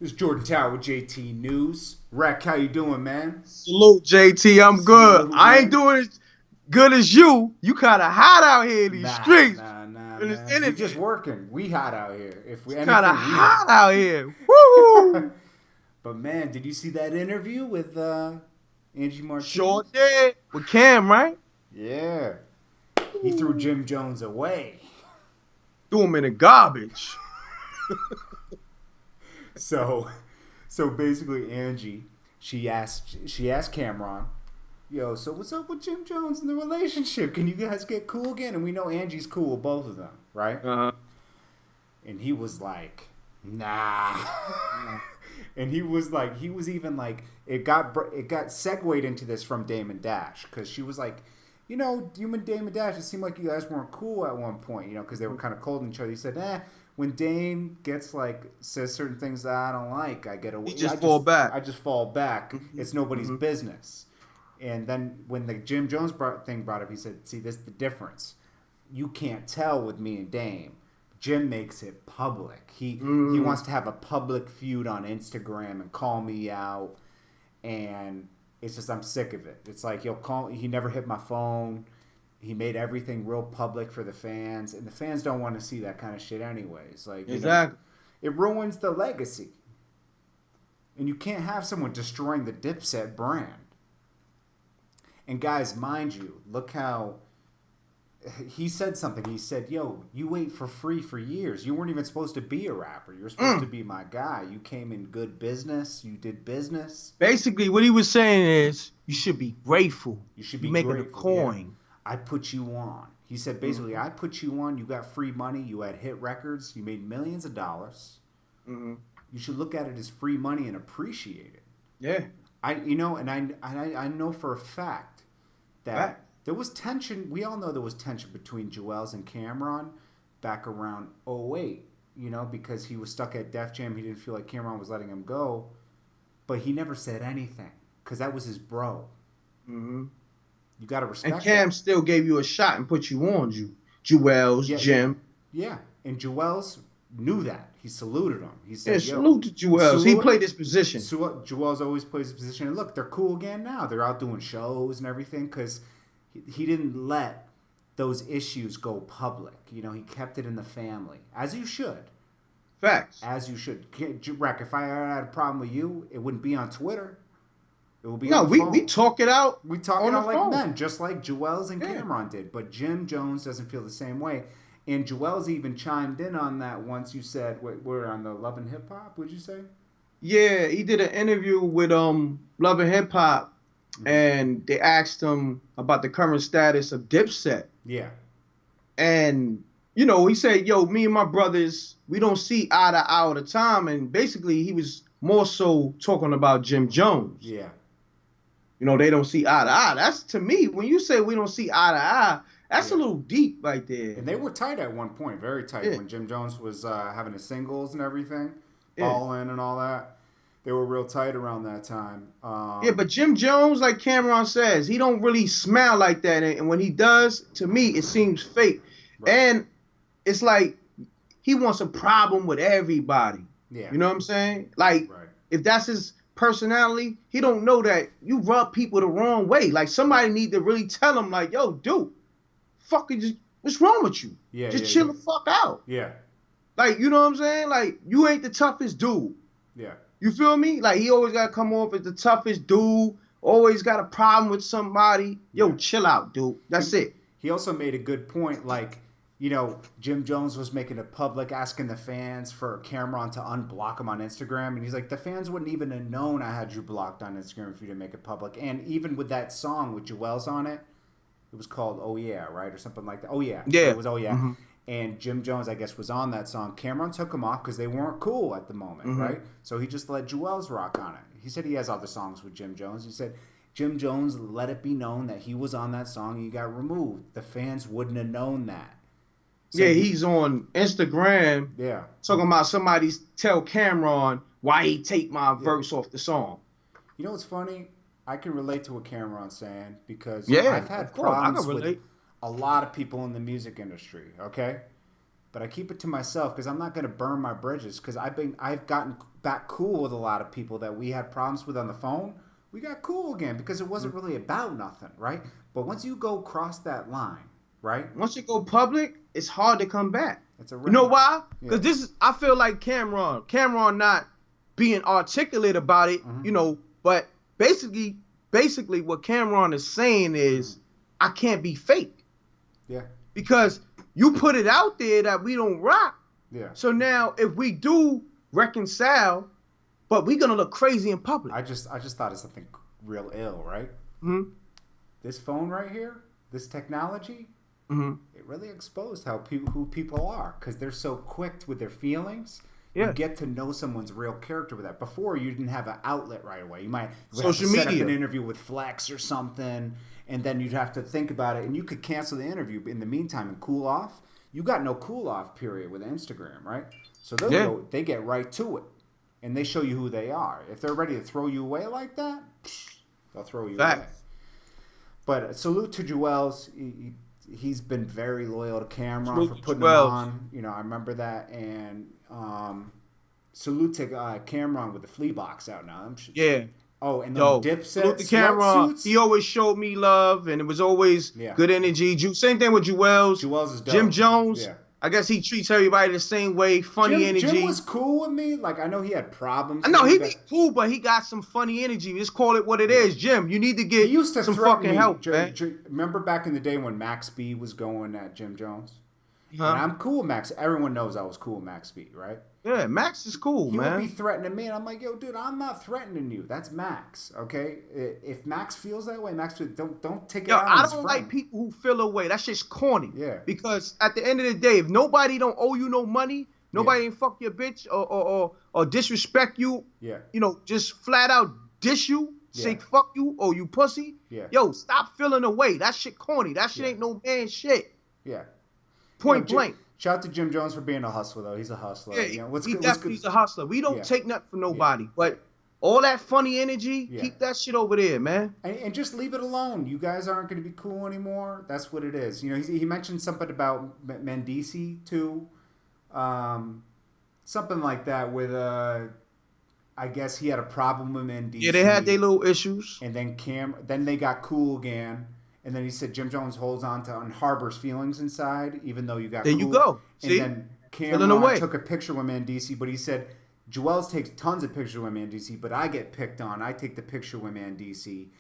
This is Jordan Tower with JT News. Rack, how you doing, man? Salute, JT. I'm good. Salute, I ain't man. doing as good as you. You kind of hot out here in these streets, in this Man. We just internet. working. We hot out here. If we It's kind of anything, we hot hot. out here. Woo! But man, did you see that interview with Angie Sure Martinez? did. With Cam, right? Yeah, he threw Jim Jones away. Threw him in the garbage. So, so basically, Angie, she asked Cameron, "Yo, so what's up with Jim Jones and the relationship? Can you guys get cool again?" And we know Angie's cool with both of them, right? Uh-huh. And he was like, "Nah." And he was even like, it got segued into this from Damon Dash, because she was like, you and Damon Dash, it seemed like you guys weren't cool at one point, because they were kind of cold in each other. He said, when Dame says certain things that I don't like, I get away. He just fall back. I just fall back. Mm-hmm. It's nobody's Mm-hmm. business. And then when the Jim Jones thing brought up, he said, "See, this is the difference. You can't tell with me and Dame. Jim makes it public. He wants to have a public feud on Instagram and call me out, and it's just, I'm sick of it. It's like, he never hit my phone. He made everything real public for the fans, and the fans don't want to see that kind of shit anyways. Like, Exactly. it ruins the legacy, and you can't have someone destroying the Dipset brand. And guys, mind you, look how he said something. He said, "Yo, you wait for free for years. You weren't even supposed to be a rapper. You're supposed to be my guy. You came in good business. You did business. Basically, what he was saying is, you should be grateful. You should be You're making grateful. a coin. Yeah. I put you on." He said, basically, I put you on. You got free money. You had hit records. You made millions of dollars. Mm-hmm. You should look at it as free money and appreciate it. Yeah. I know for a fact that Right. there was tension. We all know there was tension between juelz and Cameron back around '08, because he was stuck at Def Jam. He didn't feel like Cameron was letting him go, but he never said anything because that was his bro. Mm-hmm. You got to respect And Cam that. still gave you a shot and put you on, Juelz, Yeah, Jim. Yeah, and juelz knew that. He saluted him. He Yeah, said, "Yo, salute to Juelz. He played his position. Juelz always plays his position." And look, they're cool again now. They're out doing shows and everything because he didn't let those issues go public. He kept it in the family, as you should. Facts. As you should. Rack, if I had a problem with you, it wouldn't be on Twitter. It would be No, on the phone. we talk it out. We talk on it the out like phone. men, just like Juelz and Yeah. Cameron did. But Jim Jones doesn't feel the same way. And Juelz even chimed in on that once. You said, we're on the Love and Hip Hop, would you say? Yeah, he did an interview with Love and Hip Hop, and they asked him about the current status of Dipset. Yeah. And he said, "Yo, me and my brothers, we don't see eye to eye all the time." And basically, he was more so talking about Jim Jones. Yeah. They don't see eye to eye. That's, to me, when you say we don't see eye to eye, that's a little deep right there. And they were tight at one point, very tight, Yeah. when Jim Jones was having his singles and everything, Yeah. balling and all that. They were real tight around that time. Yeah, but Jim Jones, like Cameron says, he don't really smile like that. And when he does, to me, it seems fake. Right. And it's like he wants a problem with everybody. Yeah. You know what I'm saying? Like, Right. if that's his personality, he don't know that you rub people the wrong way. Like, somebody need to really tell him, like, "Yo, dude, what's wrong with you? Yeah, Just yeah, chill yeah. the fuck out." Yeah. Like, you know what I'm saying? Like, you ain't the toughest dude. Yeah. You feel me? Like, he always got to come off as the toughest dude, always got a problem with somebody. Yo, Yeah. chill out, dude. That's it. He also made a good point, like, Jim Jones was making it public, asking the fans for Cameron to unblock him on Instagram. And he's like, the fans wouldn't even have known I had you blocked on Instagram if you didn't make it public. And even with that song with juelz on it, it was called "Oh Yeah," right? Or something like that. Oh Yeah. Yeah. It was "Oh Yeah." Mhm. And Jim Jones, I guess, was on that song. Cameron took him off because they weren't cool at the moment, right? So he just let juelz rock on it. He said he has other songs with Jim Jones. He said Jim Jones let it be known that he was on that song and he got removed. The fans wouldn't have known that. So Yeah, he's on Instagram Yeah. talking about somebody tell Cameron why he take my verse off the song. You know what's funny? I can relate to what Cameron's saying because Yeah, I've had of course, I can problems with relate. a lot of people in the music industry, okay? But I keep it to myself because I'm not going to burn my bridges because I've gotten back cool with a lot of people that we had problems with on the phone. We got cool again because it wasn't really about nothing, right? But once you go cross that line, right? Once you go public, it's hard to come back. It's a you know why? Yeah. Because I feel like Cameron not being articulate about it, but basically what Cameron is saying is, I can't be fake. Yeah. Because you put it out there that we don't rock. Yeah. So now if we do reconcile, but we're gonna look crazy in public. I just thought of something real ill, right? Mm-hmm. This phone right here, this technology, it really exposed who people are because they're so quick with their feelings. Yeah. You get to know someone's real character with that. Before, you didn't have an outlet right away. You have to Social set media. up an interview with Flex or something, and then you'd have to think about it, and you could cancel the interview in the meantime and cool off. You got no cool off period with Instagram, right? So they get right to it, and they show you who they are. If they're ready to throw you away like that, they'll throw you away. But salute to Juelz. He's been very loyal to Cameron for putting him on. I remember that. And salute to Cameron with the flea box out now. Yeah. Oh, and the Dipset salute to Cameron. He always showed me love, and it was always good energy. Same thing with Juelz. Juelz is dope. Jim Jones. Yeah. I guess he treats everybody the same way. Funny energy. Jim was cool with me. Like, I know he had problems. I know he be cool, but he got some funny energy. Just call it what it is. Jim, you need to get some fucking help, man. Remember back in the day when Max B was going at Jim Jones? Uh-huh. And I'm cool with Max. Everyone knows I was cool with Max B, right? Yeah, Max is cool, man. He would be threatening me, and I'm like, yo, dude, I'm not threatening you. That's Max, okay? If Max feels that way, don't take it out on his friend. I don't like people who feel away. That shit's corny. Yeah. Because at the end of the day, if nobody don't owe you no money, nobody ain't fuck your bitch or disrespect you, just flat out dish you, say fuck you or you pussy, yo, stop feeling away. That shit corny. That shit ain't no man shit. Yeah. Point blank. Shout out to Jim Jones for being a hustler, though. He's a hustler. Yeah, he's a hustler. We don't take nothing from nobody. But all that funny energy, keep that shit over there, man. And just leave it alone. You guys aren't going to be cool anymore. That's what it is. He mentioned something about Mendici, too. Something like that with, I guess he had a problem with Mendici. Yeah, they had their little issues. And then they got cool again. And then he said Jim Jones holds on to harbors feelings inside, even though you got there cool. you go. See? And then Cameron took a picture with Mendici, but he said Juelz takes tons of pictures with Mendici, but I get picked on. I take the picture with Mendici,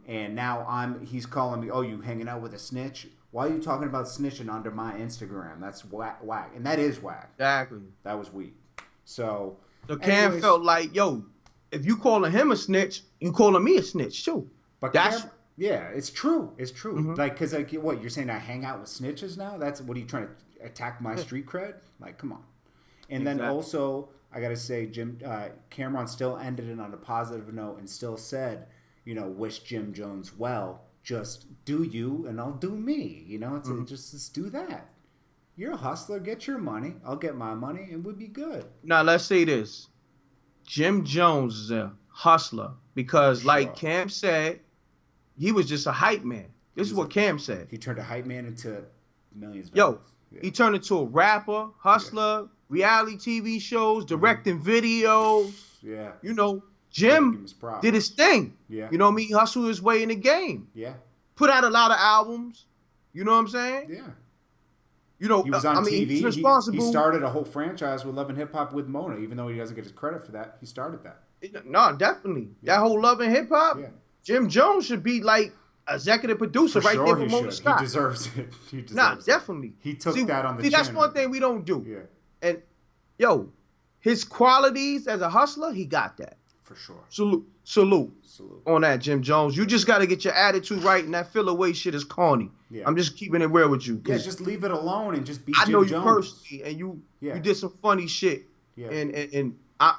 and now he's calling me, oh, you hanging out with a snitch? Why are you talking about snitching under my Instagram? That's whack. And that is whack. Exactly. That was weak. So Cam felt like, yo, if you calling him a snitch, you calling me a snitch, too. But yeah, it's true. It's true. Like, because what you're saying, I hang out with snitches now. What are you trying to attack my street cred? Like, come on. And then also, I gotta say, Cameron still ended it on a positive note and still said, wish Jim Jones well. Just do you, and I'll do me. Just do that. You're a hustler. Get your money. I'll get my money, and we'll be good. Now let's say this: Jim Jones is a hustler because, like Cam said, he was just a hype man. This is what Cam said. He turned a hype man into millions of dollars. He turned into a rapper, hustler, reality TV shows, directing videos. Yeah. Jim did his thing. Yeah. You know what I mean? He hustled his way in the game. Yeah. Put out a lot of albums. You know what I'm saying? Yeah. He was on TV. He's responsible. He started a whole franchise with Love and Hip Hop with Mona, even though he doesn't get his credit for that. He started that. No, definitely. Yeah. That whole Love and Hip Hop. Yeah. Jim Jones should be like executive producer there for Mona Scott. He deserves it. Definitely. He took that on the chin. That's one thing we don't do. Yeah. And his qualities as a hustler, he got that. For sure. Salute on that, Jim Jones. You just got to get your attitude right, and that feel away shit is corny. Yeah. I'm just keeping it real with you. Yeah, just leave it alone and just be Jim Jones. I know you personally, and you did some funny shit. Yeah. And I,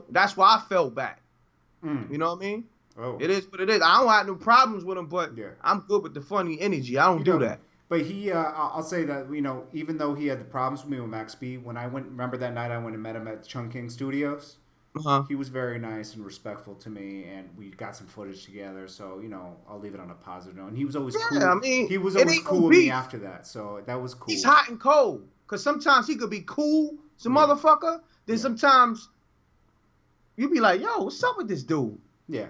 that's why I fell back. You know what I mean? Oh. It is what it is. I don't have no problems with him, but I'm good with the funny energy. I don't do that. But I'll say that, even though he had the problems with me with Max B, when I remember that night I went and met him at Chung King Studios, he was very nice and respectful to me, and we got some footage together, so, I'll leave it on a positive note. And he was always cool. I mean, he was always cool with me after that, so that was cool. He's hot and cold, because sometimes he could be cool, motherfucker, then sometimes you be like, yo, what's up with this dude? Yeah.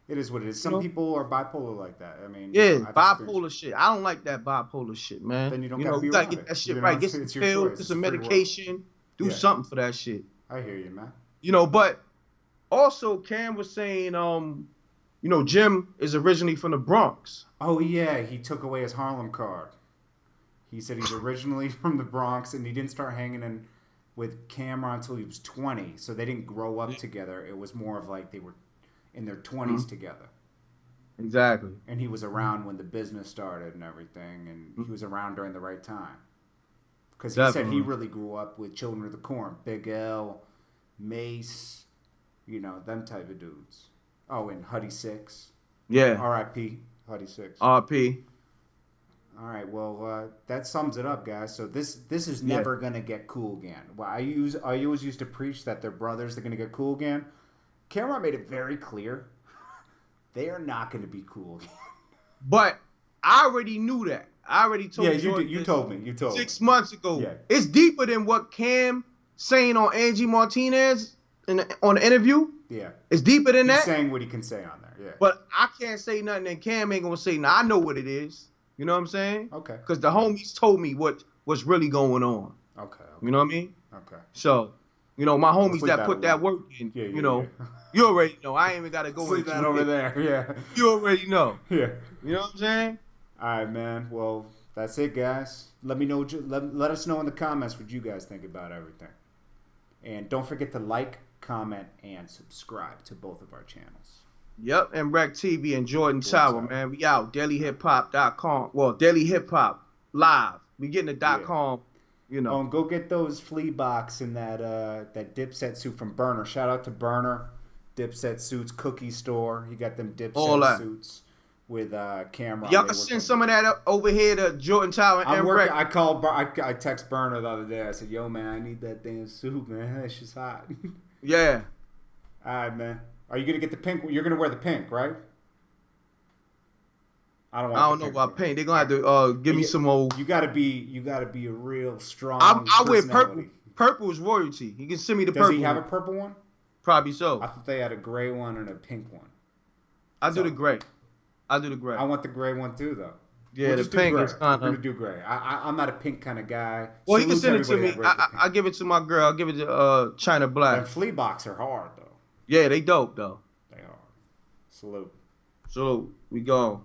It is what it is. Some people are bipolar like that. I mean, yeah, bipolar shit. I don't like that bipolar shit, man. Then you don't gotta be around get it. that shit right. Get some pills, get some medication, do something for that shit. I hear you, man. But also Cam was saying, Jim is originally from the Bronx. Oh yeah, he took away his Harlem card. He said he's originally from the Bronx, and he didn't start hanging in with Cameron until he was 20. So they didn't grow up together. It was more of like they were in their 20s together. Exactly. And he was around when the business started and everything, and he was around during the right time. Because he said he really grew up with Children of the Corn, Big L, Mace, them type of dudes. Oh, and Huddy Six. Yeah. R.I.P. Huddy Six. R.P. All right, well, that sums it up, guys. So this is never gonna get cool again. Well, I always used to preach that their brothers are gonna get cool again. Cameron made it very clear they are not gonna be cool again. But I already knew that. I already told you. Yeah, you told me. You told 6 months ago. Yeah. It's deeper than what Cam saying on Angie Martinez on the interview. Yeah. It's deeper than that. He's saying what he can say on there. Yeah. But I can't say nothing, and Cam ain't gonna say nothing. I know what it is. You know what I'm saying? Okay. Because the homies told me what's really going on. Okay. You know what I mean? Okay. So, my homies that put that work in, you already know. I ain't even got to go into that over there. Yeah. You already know. Yeah. You know what I'm saying? All right, man. Well, that's it, guys. Let me know. Let us know in the comments what you guys think about everything. And don't forget to like, comment, and subscribe to both of our channels. Yep, and Rec TV and Jordan Tower, man. We out. DailyHipHop.com. Well, Daily Hip Hop Live. We getting the .com. Oh, and go get those flea box and that Dipset suit from Burner. Shout out to Burner, Dipset suits, cookie store. He got them Dipset suits with camera. Y'all can send some of that up over here to Jordan Tower and Rec. I text Burner the other day. I said, "Yo, man, I need that damn suit, man. That shit's hot." Yeah. All right, man. Are you gonna get the pink? You're gonna wear the pink, right? I don't know about pink. They're gonna have to give me some old. You gotta be a real strong. I wear purple. Purple is royalty. You can send me the purple. Does he have a purple one? Probably so. I thought they had a gray one and a pink one. I do the gray. I want the gray one too, though. Yeah, the pink is kind of. We're gonna do gray. I'm not a pink kind of guy. Well, you can send it to me. I give it to my girl. I'll give it to China Black. And flea box are hard though. Yeah, they dope though. They are. Salute. We go.